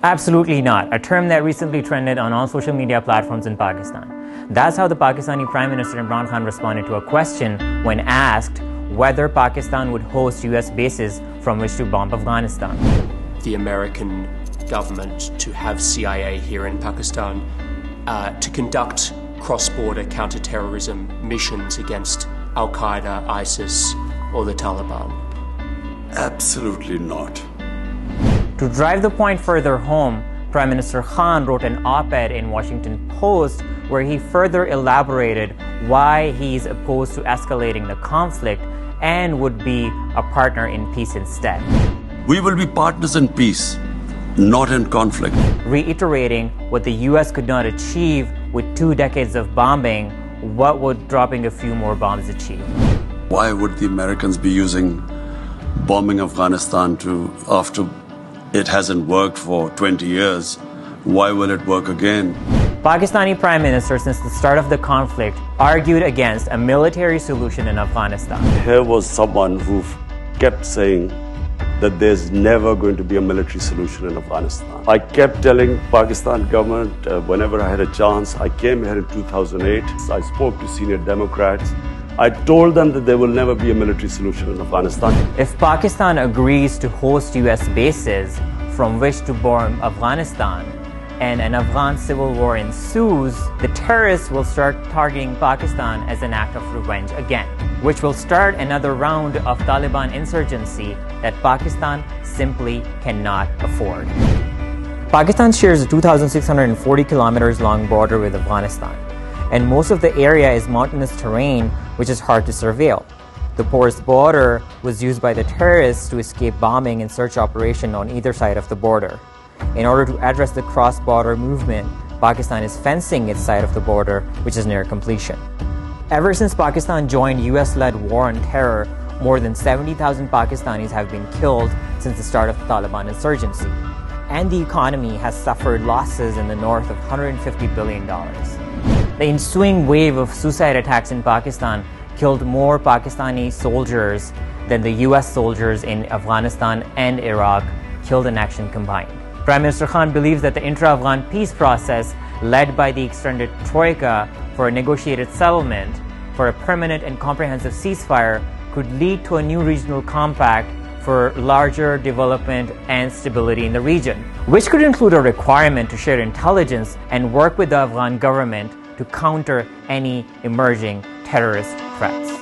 Absolutely not, a term that recently trended on all social media platforms in Pakistan. That's how the Pakistani Prime Minister Imran Khan responded to a question when asked whether Pakistan would host US bases from which to bomb Afghanistan. The American government to have CIA here in Pakistan to conduct cross-border counter-terrorism missions against Al-Qaeda, ISIS, or the Taliban? Absolutely not. To drive the point further home, Prime Minister Khan wrote an op-ed in Washington Post where he further elaborated why he's opposed to escalating the conflict and would be a partner in peace instead. We will be partners in peace, not in conflict. Reiterating what the US could not achieve with 2 decades of bombing, what would dropping a few more bombs achieve? Why would the Americans be using bombing Afghanistan after it hasn't worked for 20 years? Why will it work again? Pakistani Prime Minister, since the start of the conflict, argued against a military solution in Afghanistan. Here was someone who kept saying that there's never going to be a military solution in Afghanistan. I kept telling Pakistan government whenever I had a chance. I came here in 2008. I spoke to senior Democrats. I told them that there will never be a military solution in Afghanistan. If Pakistan agrees to host US bases from which to bomb Afghanistan, and an Afghan civil war ensues, the terrorists will start targeting Pakistan as an act of revenge again, which will start another round of Taliban insurgency that Pakistan simply cannot afford. Pakistan shares a 2,640 kilometers long border with Afghanistan, and most of the area is mountainous terrain which is hard to surveil. The porous border was used by the terrorists to escape bombing and search operation on either side of the border. In order to address the cross-border movement, Pakistan is fencing its side of the border, which is near completion. Ever since Pakistan joined US-led war on terror, more than 70,000 Pakistanis have been killed since the start of the Taliban insurgency, and the economy has suffered losses in the north of $150 billion. The ensuing wave of suicide attacks in Pakistan killed more Pakistani soldiers than the US soldiers in Afghanistan and Iraq killed in action combined. Prime Minister Khan believes that the intra-Afghan peace process led by the extended Troika for a negotiated settlement for a permanent and comprehensive ceasefire could lead to a new regional compact for larger development and stability in the region, which could include a requirement to share intelligence and work with the Afghan government to counter any emerging terrorist threats.